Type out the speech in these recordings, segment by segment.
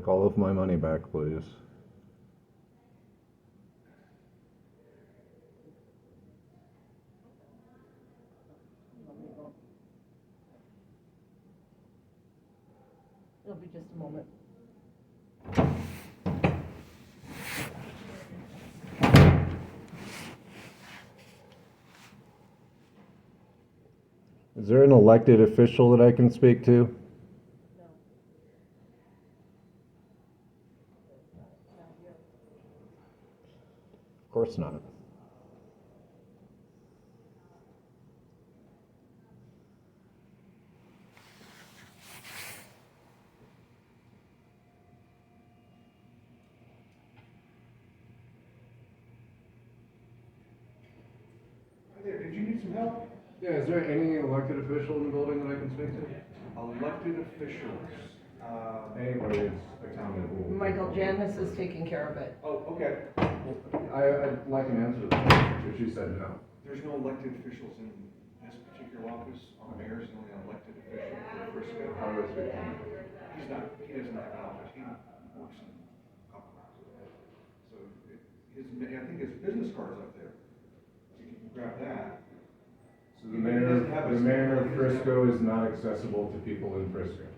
like all of my money back, please. It'll be just a moment. Is there an elected official that I can speak to? Of course not. Did you need some help? Yeah, is there any elected official in the building that I can speak to? Elected officials. Anybody that's accountable. Michael Janice is taking care of it. Oh, okay. I'd like an answer to that, if she said no. There's no elected officials in this particular office. Our mayor's the only elected official for Frisco. How do I speak to him? He doesn't have an office. He works in Upper. So I think his business card's up there. You can grab that. So the mayor of Frisco is not accessible to people in Frisco.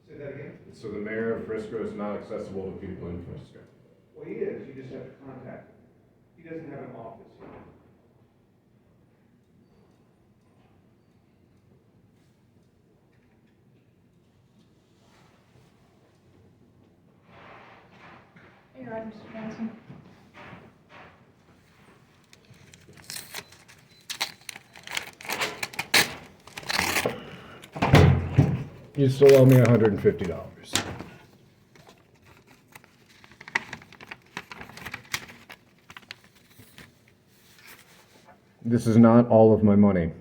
Say that again? So the mayor of Frisco is not accessible to people in Frisco. Well, he is. You just have to contact him. He doesn't have an office here. Hey, you're right, Mr. Johnson. You still owe me $150. This is not all of my money.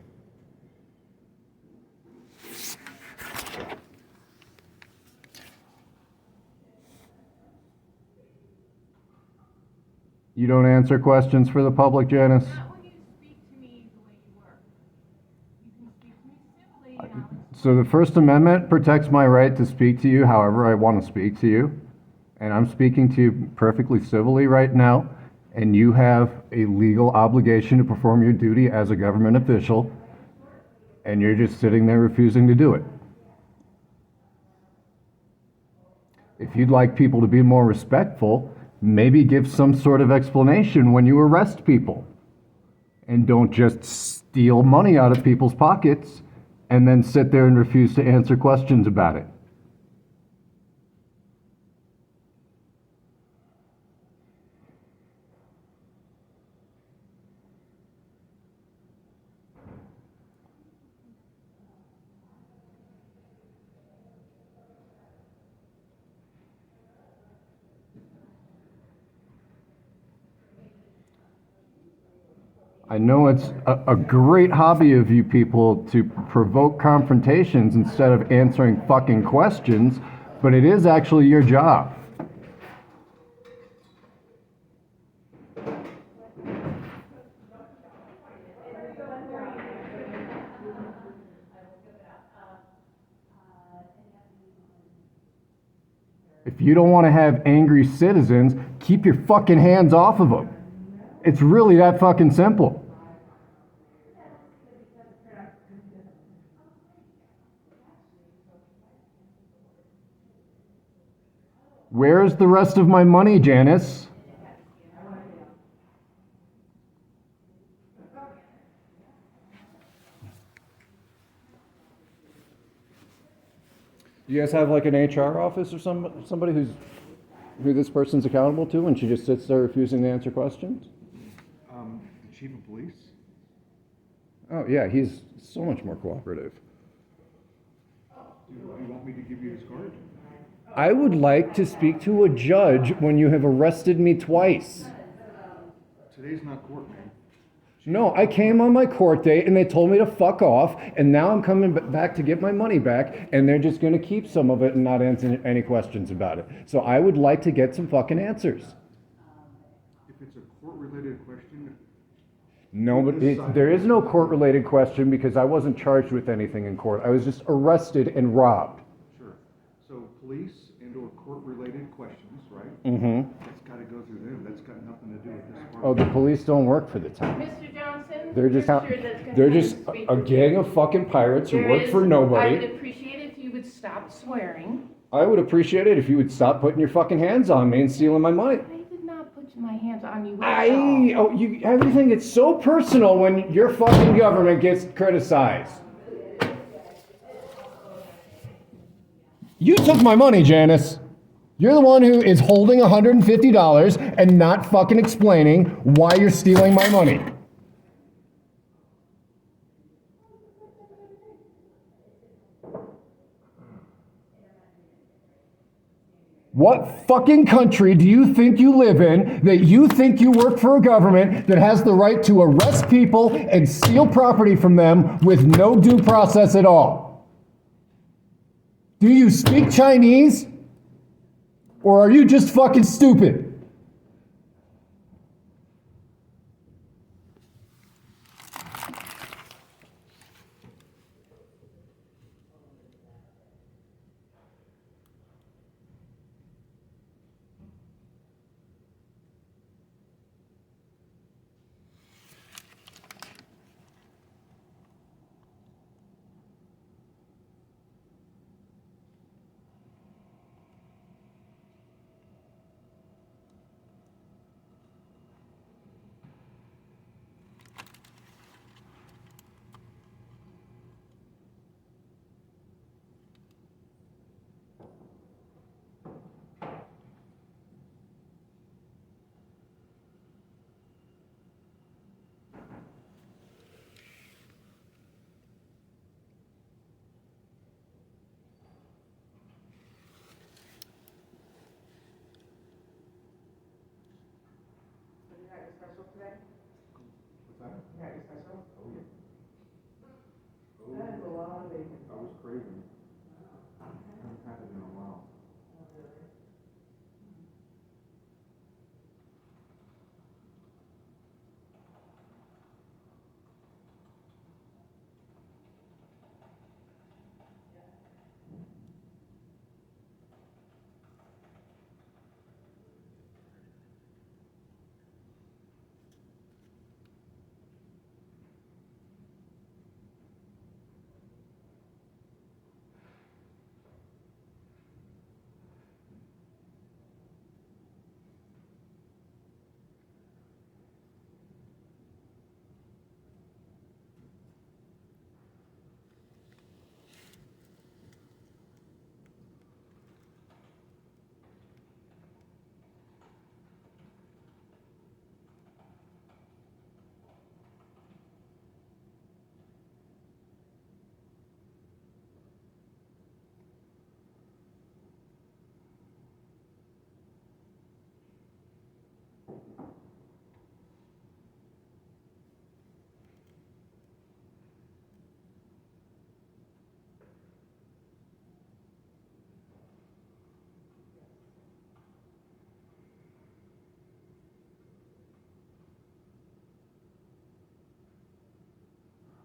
You don't answer questions for the public, Janice? Not when you speak to me the way you were. You can speak to me civilly and I'll So the First Amendment protects my right to speak to you however I want to speak to you. And I'm speaking to you perfectly civilly right now. And you have a legal obligation to perform your duty as a government official. And you're just sitting there refusing to do it. If you'd like people to be more respectful, maybe give some sort of explanation when you arrest people. And don't just steal money out of people's pockets and then sit there and refuse to answer questions about it. I know it's a great hobby of you people to provoke confrontations instead of answering fucking questions, but it is actually your job. If you don't want to have angry citizens, keep your fucking hands off of them. It's really that fucking simple. Where's the rest of my money, Janice? You guys have like an HR office or somebody who this person's accountable to, and she just sits there refusing to answer questions? The chief of police? Oh yeah, he's so much more cooperative. Do you want me to give you his card? I would like to speak to a judge when you have arrested me twice. Today's not court, man. No, I came on my court date and they told me to fuck off, and now I'm coming back to get my money back, and they're just going to keep some of it and not answer any questions about it. So I would like to get some fucking answers. If it's a court-related question, No, but there is no court-related question because I wasn't charged with anything in court. I was just arrested and robbed. sure. So police and/or court-related related questions, right? Mm-hmm. That's gotta go through them, that's got nothing to do with this. Oh, the police don't work for the town. Mr. Johnson? They're just you're sure that's gonna they're come and just speak a with gang you? of fucking pirates who There work is- for I would nobody. appreciate it if you would stop swearing. I would appreciate it if you would stop putting your fucking hands on me and stealing my money. I did not put my hands on you at all. Everything gets so personal when your fucking government gets criticized. You took my money, Janice. You're the one who is holding $150 and not fucking explaining why you're stealing my money. What fucking country do you think you live in that you think you work for a government that has the right to arrest people and steal property from them with no due process at all? Do you speak Chinese? Or are you just fucking stupid? I was craving. I haven't had it in a while.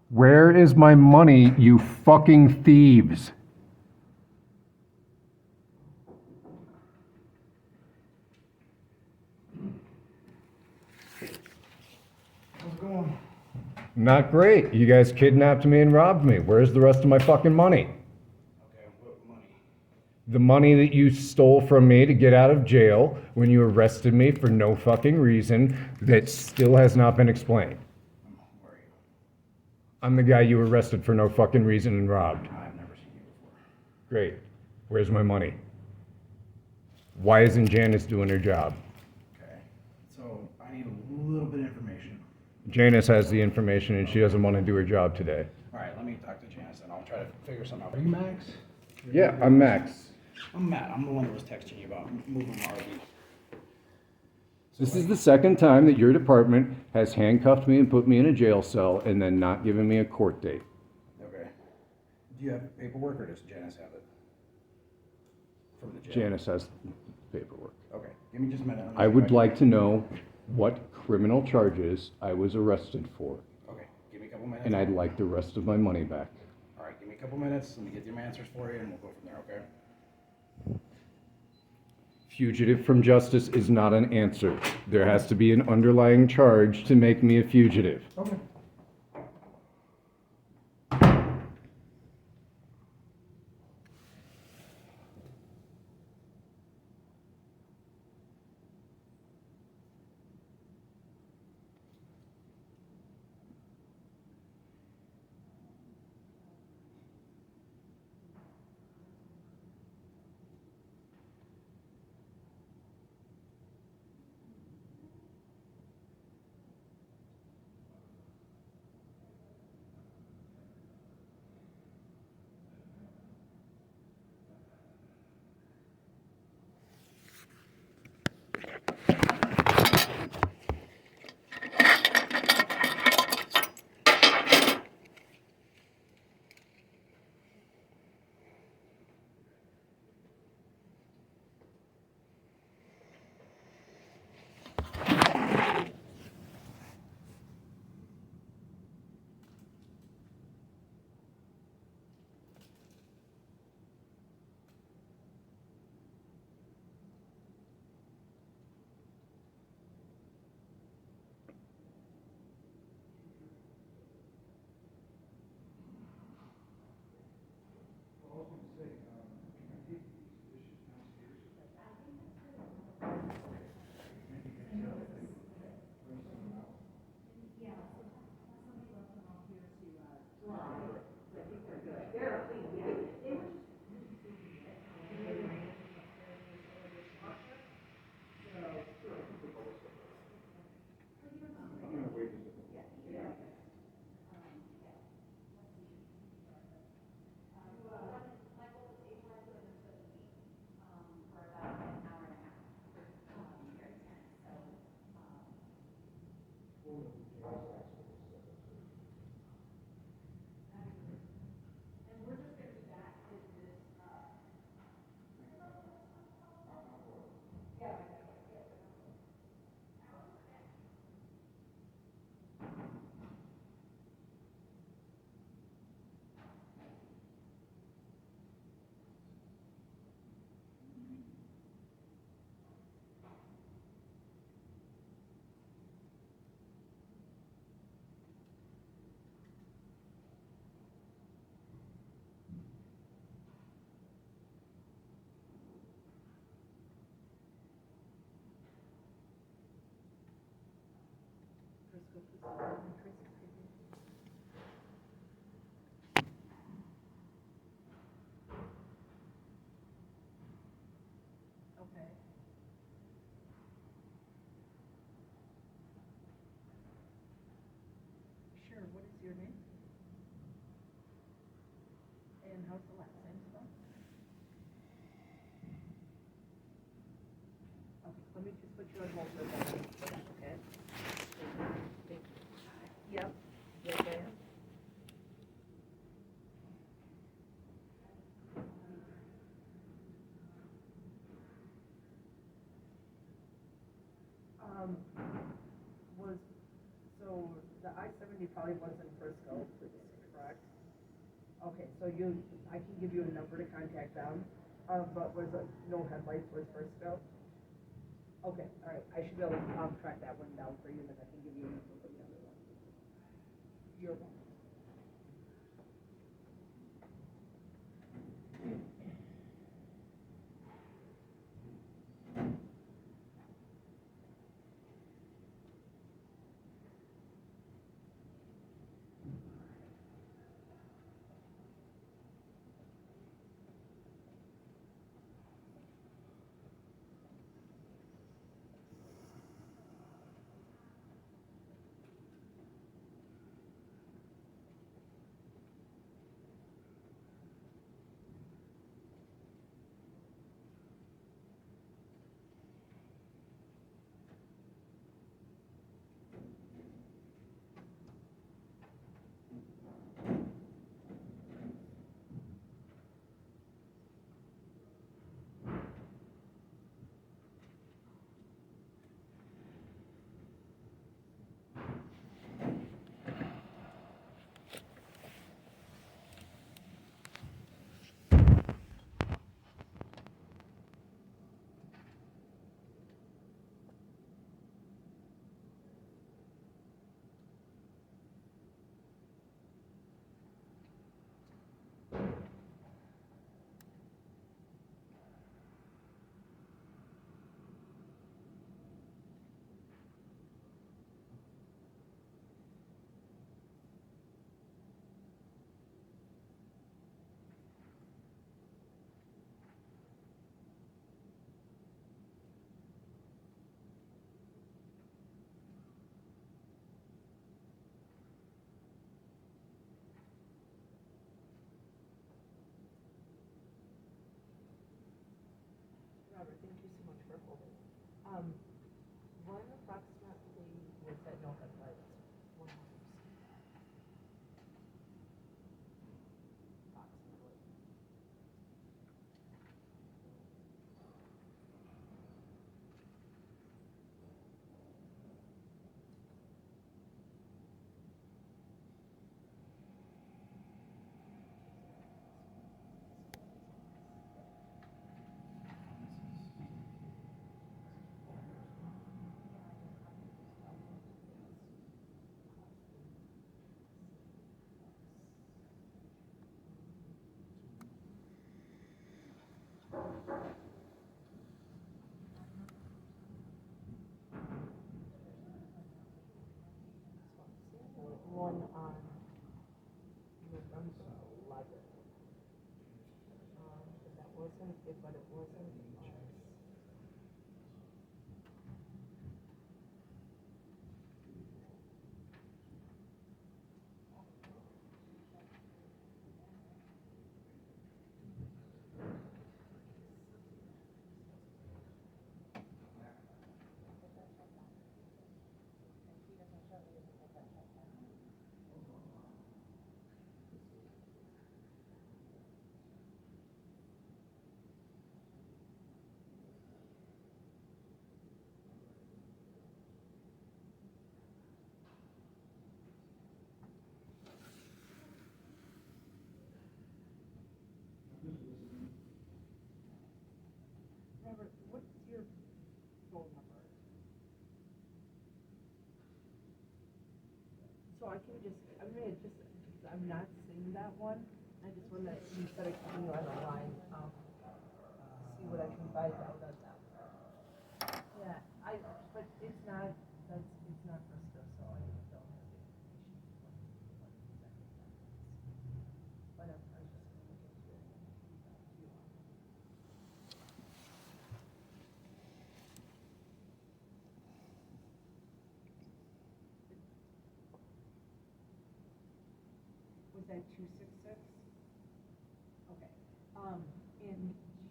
Where is my money, you fucking thieves? How's it going? Not great. You guys kidnapped me and robbed me. Where's the rest of my fucking money? Okay, what money? The money that you stole from me to get out of jail when you arrested me for no fucking reason that still has not been explained. Where are you? I'm the guy you arrested for no fucking reason and robbed. I've never seen you before. Great. Where's my money? Why isn't Janice doing her job? Okay, so I need a little bit of information. Janice has the information and she doesn't want to do her job today. All right, let me talk to Janice and I'll try to figure something out. Are you Max? Yeah, I'm Max. I'm Matt. I'm the one that was texting you about moving the RV. This is the second time that your department has handcuffed me and put me in a jail cell and then not given me a court date. Okay. Do you have paperwork or does Janice have it? From the jail? Janice has paperwork. Okay, give me just a minute. I would like to know what criminal charges I was arrested for, Okay, give me a couple minutes. and I'd like the rest of my money back. All right, give me a couple minutes. Let me get them answers for you and we'll go from there, okay? Fugitive from justice is not an answer. There has to be an underlying charge to make me a fugitive. Okay. Okay. Sure, what is your name? And how's the last name spelled? Okay, let me just put you on hold for a second, okay? Thank you. Yep, yes, I am. So the I-70 probably was in Frisco, correct? Okay, so I can give you a number to contact them, but was it no headlights was Frisco? Okay, all right, I should be able to, track that one down for you, and then I can give you a number for the other one. You're welcome. Wonderful. When approximately was that no headlights? When was it? Approximately. One on November 11th. But that wasn't it, but it wasn't. Robert, what's your phone number? So I can just, I'm gonna just, because I'm not seeing that one, I just want to, instead of keeping you on the line, see what I can find out on that. Yeah, but it's not, it's not Frisco, so I don't have the information. But I'm just gonna look into it. Was that 266? Okay, and do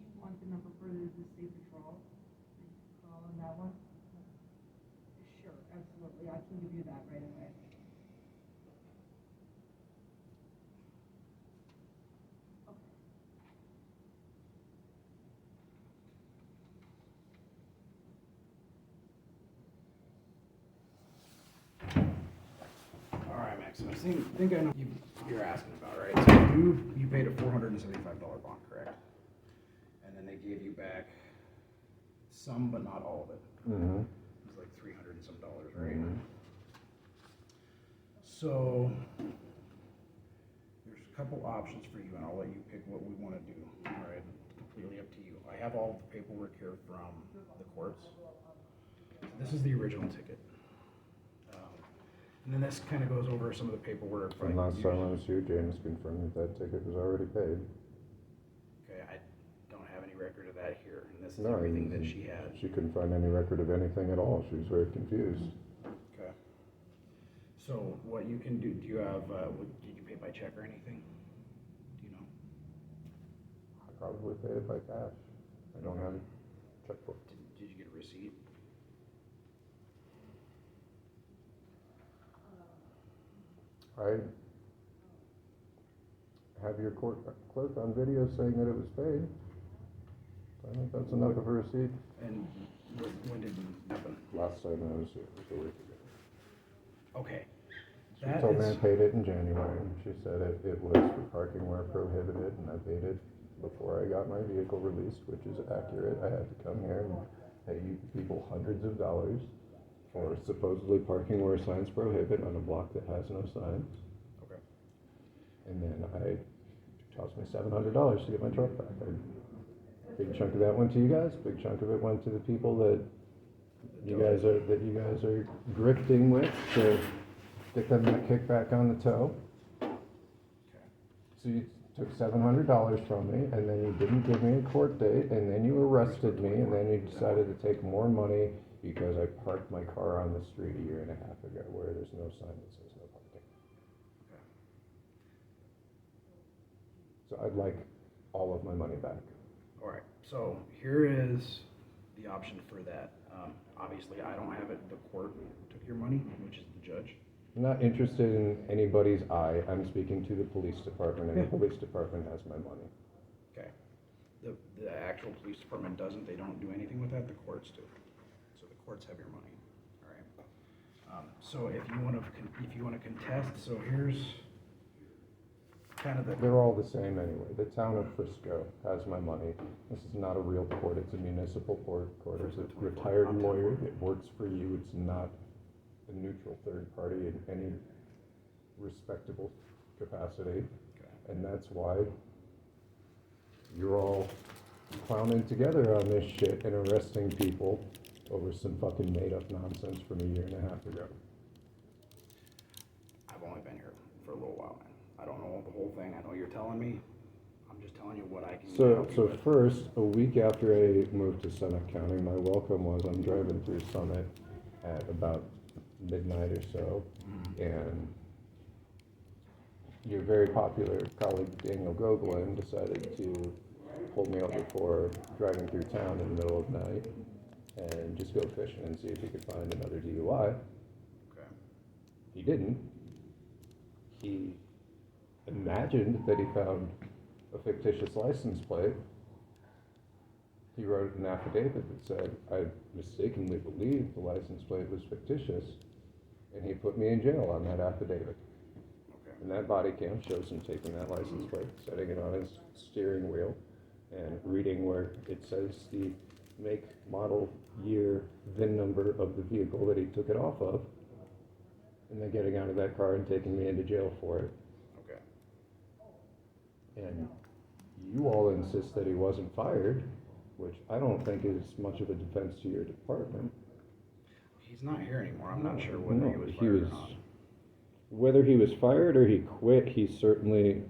you want the number for the state patrol? Call on that one? Sure, absolutely, I can give you that right away. Okay. All right, Max, I think I know you're asking about, right? So you paid a $475 bond, correct? And then they gave you back some, but not all of it. Mm-hmm. It was like $300 and some dollars, right? So there's a couple options for you, and I'll let you pick what we want to do. All right, it's completely up to you. I have all the paperwork here from the courts. This is the original ticket. And then this kind of goes over some of the paperwork. And last time I was here, James confirmed that ticket was already paid. Okay, I don't have any record of that here, and this is No, everything that she had. She couldn't find any record of anything at all. She was very confused. Okay. So what you can do you have, did you pay by check or anything? Do you know? I probably paid it by cash. I don't have a checkbook. Did you get a receipt? I have your clerk on video saying that it was paid. I think that's enough of a receipt. And when did it happen? Last time I was here, it was a week ago. Okay. She told me I paid it in January. She said it was for parking where prohibited, and I paid it before I got my vehicle released, which is accurate. I had to come here and pay you people hundreds of dollars for supposedly parking where signs prohibit on a block that has no signs. Okay. And then it cost me $700 to get my truck back. Big chunk of that went to you guys. Big chunk of it went to the people that you guys are grifting with to get them that kickback on the toe. Okay. So you took $700 from me, and then you didn't give me a court date, and then you arrested me, and then you decided to take more money because I parked my car on the street a year and a half ago where there's no sign that says no parking. Okay. So I'd like all of my money back. All right. So here is the the option for that. Obviously, I don't have it, the court took your money, which is the judge. I'm not interested in anybody's eye. I'm speaking to the police department, and the Yeah. police department has my money. Okay. The actual police department doesn't, they don't do anything with that, the courts do. So the courts have your money, all right? So if you wanna contest, so here's kind of the. They're all the same anyway. The town of Frisco has my money. This is not a real court, it's a municipal court. It's a retired lawyer that works for you. It's not a neutral third party in any respectable capacity. Okay. And that's why you're all clowning together on this shit and arresting people over some fucking made-up nonsense from a year and a half ago. I've only been here for a little while, man. I don't know the whole thing. I know you're telling me. I'm just telling you what I can help you So with. first, a week after I moved to Summit County, my welcome was I'm driving through Summit at about midnight or so, and your very popular colleague Daniel Gogolin decided to pull me over for driving through town in the middle of the night and just go fishing and see if he could find another DUI. Okay. He didn't. He imagined that he found a fictitious license plate. He wrote an affidavit that said, I mistakenly believed the license plate was fictitious, and he put me in jail on that affidavit. Okay. And that body cam shows him taking that license plate, setting it on his steering wheel, and reading where it says the make, model, year, VIN number of the vehicle that he took it off of, and then getting out of that car and taking me into jail for it. Okay. And you all insist that he wasn't fired, which I don't think is much of a defense to your department. He's not here anymore. I'm not sure whether he was No, fired or not. Whether he was fired or he quit, he certainly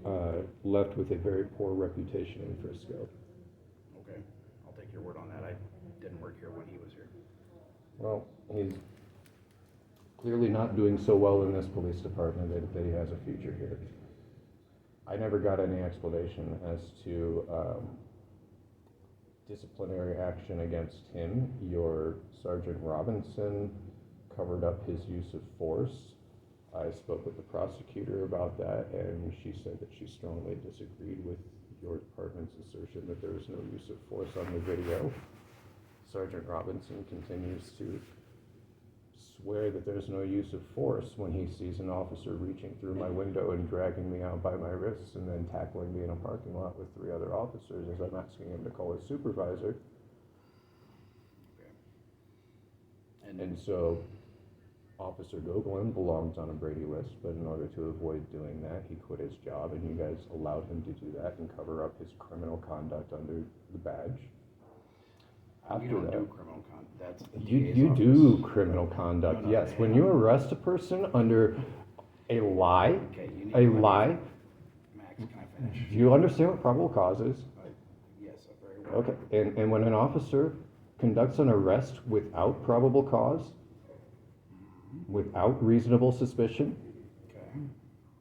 left with a very poor reputation in Frisco. Okay. I'll take your word on that. I didn't work here when he was here. Well, he's clearly not doing so well in this police department that he has a future here. I never got any explanation as to disciplinary action against him. Your Sergeant Robinson covered up his use of force. I spoke with the prosecutor about that, and she said that she strongly disagreed with your department's assertion that there was no use of force on the video. Sergeant Robinson continues to swear that there's no use of force when he sees an officer reaching through my window and dragging me out by my wrists and then tackling me in a parking lot with 3 other officers as I'm asking him to call his supervisor. Okay. And so Officer Gogolin belongs on a Brady list, but in order to avoid doing that, he quit his job, and you guys allowed him to do that and cover up his criminal conduct under the badge. We After don't that, do criminal conduct. That's the You DA's office. do criminal conduct, No, no, yes. hang When on. you arrest a person under a lie, Okay, you need a to- lie, Max, can I finish? do you understand what probable cause is? Yes, very well. Okay, and when an officer conducts an arrest without probable cause, without reasonable suspicion, Okay.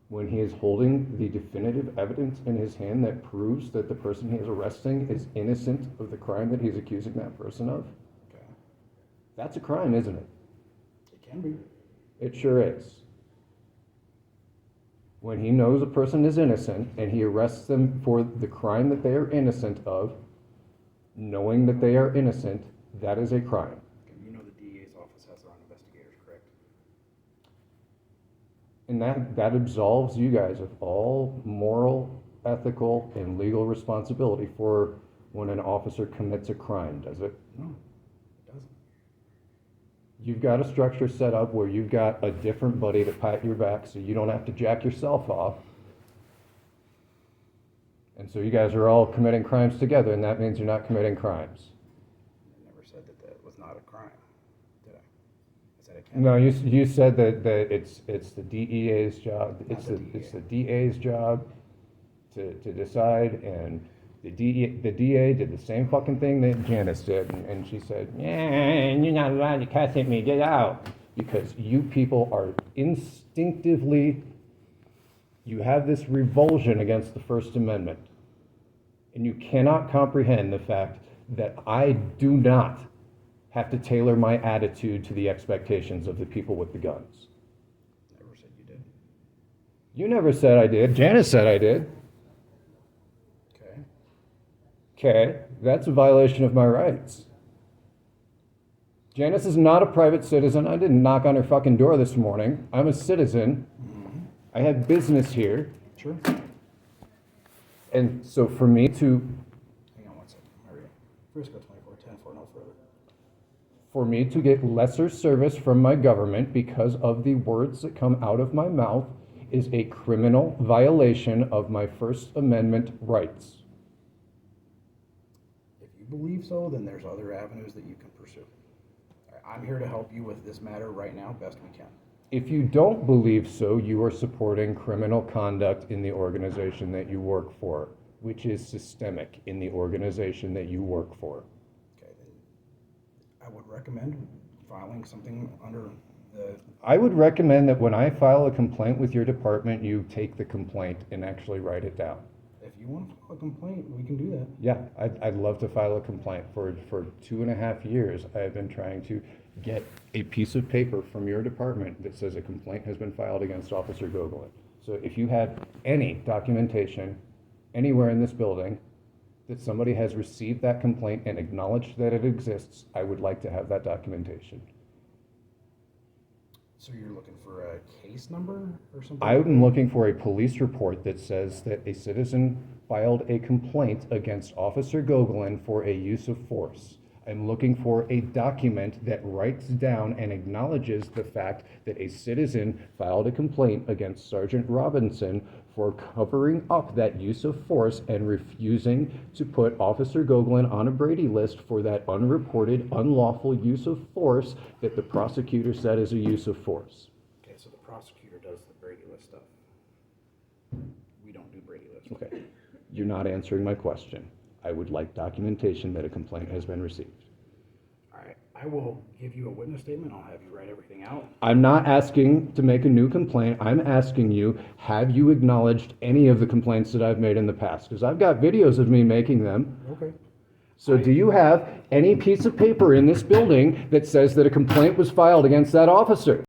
when he is holding the definitive evidence in his hand that proves that the person he is arresting is innocent of the crime that he's accusing that person of, Okay. that's a crime, isn't it? It can be. It sure is. When he knows a person is innocent and he arrests them for the crime that they are innocent of, knowing that they are innocent, that is a crime. Okay, you know the DA's office has their own investigators, correct? And that absolves you guys of all moral, ethical, and legal responsibility for when an officer commits a crime, does it? No, it doesn't. You've got a structure set up where you've got a different buddy to pat your back so you don't have to jack yourself off. And so you guys are all committing crimes together, and that means you're not committing crimes. I never said that that was not a crime, did I? I said it can. No, you said that it's the DEA's job, Not the it's DEA. the DA's job to decide, and the DA did the same fucking thing that Janice did, and she said, yeah, you're not allowed to cuss at me, get out. Because you people are instinctively, you have this revulsion against the First Amendment. And you cannot comprehend the fact that I do not have to tailor my attitude to the expectations of the people with the guns. Never said you did. You never said I did. Janice said I did. Okay. Okay, that's a violation of my rights. Janice is not a private citizen. I didn't knock on her fucking door this morning. I'm a citizen. I have business here. Sure. And so for me to Hang on one second. Mario. Frisco 2410 for no further. for me to get lesser service from my government because of the words that come out of my mouth is a criminal violation of my First Amendment rights. If you believe so, then there's other avenues that you can pursue. All right, I'm here to help you with this matter right now, best we can. If you don't believe so, you are supporting criminal conduct in the organization that you work for, which is systemic in the organization that you work for. Okay, then I would recommend filing something under the, I would recommend that when I file a complaint with your department, you take the complaint and actually write it down. if you want to file a complaint, we can do that. Yeah, I'd love to file a complaint. For 2.5 years, I have been trying to get a piece of paper from your department that says a complaint has been filed against Officer Gogolin. So if you have any documentation anywhere in this building that somebody has received that complaint and acknowledged that it exists, I would like to have that documentation. So you're looking for a case number or something? I'm looking for a police report that says that a citizen filed a complaint against Officer Gogolin for a use of force. I'm looking for a document that writes down and acknowledges the fact that a citizen filed a complaint against Sergeant Robinson for covering up that use of force and refusing to put Officer Gogolin on a Brady list for that unreported, unlawful use of force that the prosecutor said is a use of force. Okay, so the prosecutor does the Brady list stuff. We don't do Brady lists. Okay, you're not answering my question. I would like documentation that a complaint has been received. All right, I will give you a witness statement. I'll have you write everything out. I'm not asking to make a new complaint. I'm asking you, have you acknowledged any of the complaints that I've made in the past? Because I've got videos of me making them. Okay. So do you have any piece of paper in this building that says that a complaint was filed against that officer?